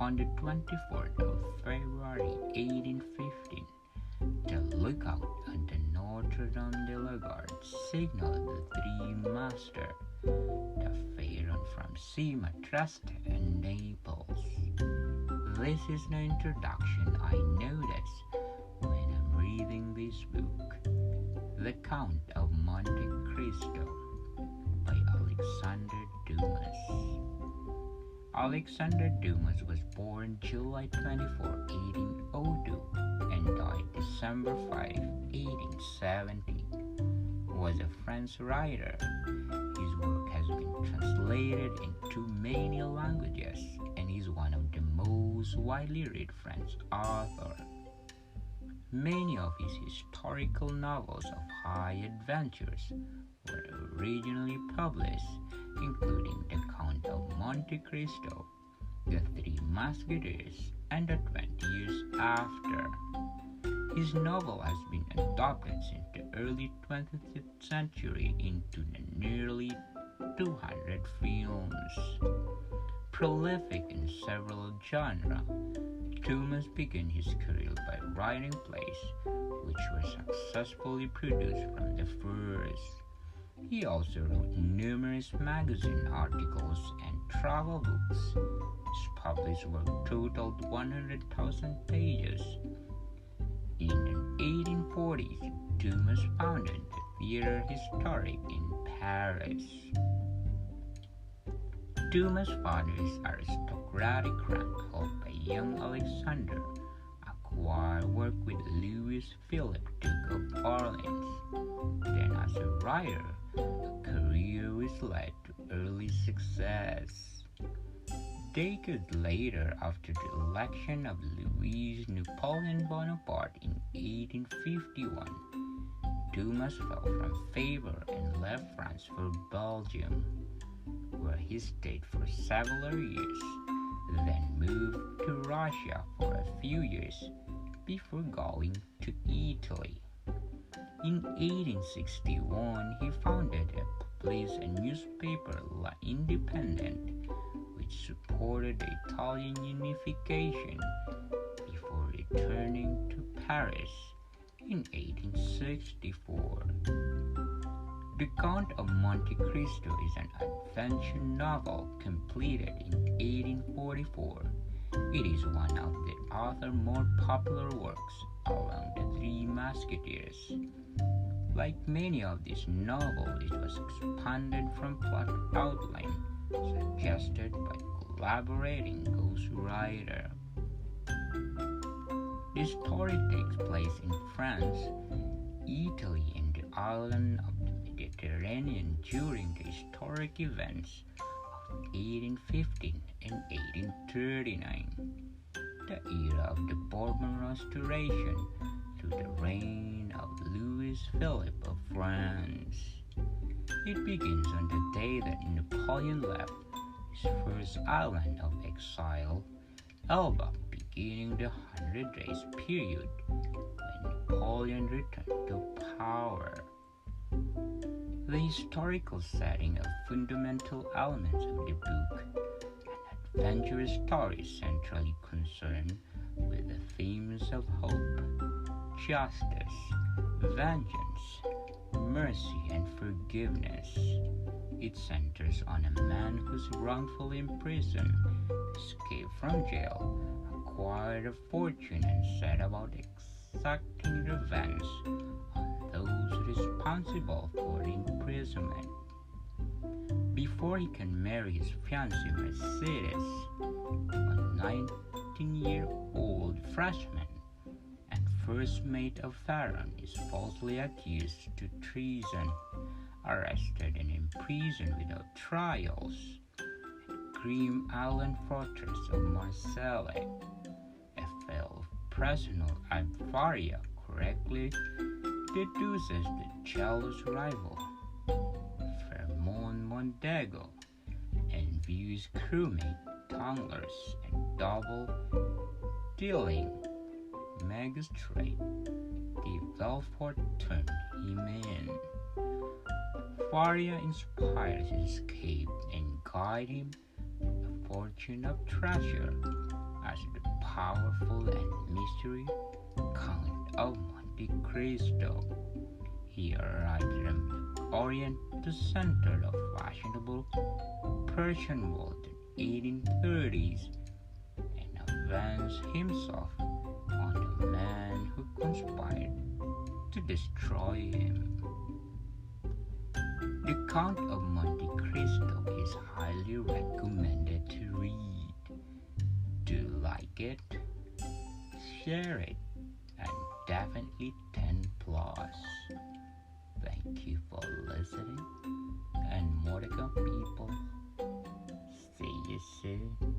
On the 24th of February 1815, the lookout on the Notre Dame de la Garde signaled the three master, the Pharaoh from Sima, Trieste, and Naples. This is the introduction I notice when I'm reading this book, The Count of Monte Cristo by Alexander Dumas. Alexander Dumas was born July 24, 1802 and died December 5, 1870. Was a French writer. His work has been translated into many languages and is one of the most widely read French authors. Many of his historical novels of high adventures were originally published, including The Count of Monte Cristo, The Three Musketeers, and The 20 Years After. His novel has been adapted since the early 20th century into nearly 200 films. Prolific in several genres, Dumas began his career by writing plays, which were successfully produced from the first. He also wrote numerous magazine articles and travel books. His published work totaled 100,000 pages. In the 1840s, Dumas founded the Theatre Historique in Paris. Dumas' father's aristocratic rank helped by young Alexander acquire work with Louis Philip, Duke of Orleans. Then as a writer, a career was led to early success. Decades later, after the election of Louis Napoleon Bonaparte in 1851, Dumas fell from favor and left France for Belgium, where he stayed for several years, then moved to Russia for a few years before going to Italy. In 1861, he founded and published a newspaper La Independent, which supported the Italian unification before returning to Paris in 1864. The Count of Monte Cristo is an adventure novel completed in 1844. It is one of the author's more popular works, along the Three Musketeers. Like many of these novels, it was expanded from plot outline suggested by collaborating ghostwriter. The story takes place in France, Italy, and the island of the Mediterranean during the historic events of 1815 and 1839, the era of the Bourbon Restoration through the reign of Louis Philip of France. It begins on the day that Napoleon left his first island of exile, Elba, beginning the 100 Days period when Napoleon returned to power. The historical setting of fundamental elements of the book, an adventurous story centrally concerned with the themes of hope, justice, vengeance, mercy, and forgiveness. It centers on a man who's wrongfully imprisoned, escaped from jail, acquired a fortune, and set about exacting revenge on those responsible for the imprisonment. Before he can marry his fiancée Mercedes, a 19-year-old freshman and first mate of Pharaoh, is falsely accused to treason, arrested and imprisoned without trials at grim island fortress of Marseille. A fellow prisoner at Varia correctly deduces the jealous rival, Fermon Mondego, and views crewmate, tanglers, and double-dealing magistrate de Belfort turned him in. Faria inspires his escape and guides him to the fortune of treasure, as the powerful and mysterious Count of Monte Cristo. He arrived in the Orient, the center of fashionable Persian world in 1830s, and avenged himself on the man who conspired to destroy him. The Count of Monte Cristo is highly recommended to read. Do you like it? Share it, and definitely 10 plus. Thank you for listening, and Mordecai people, see you soon.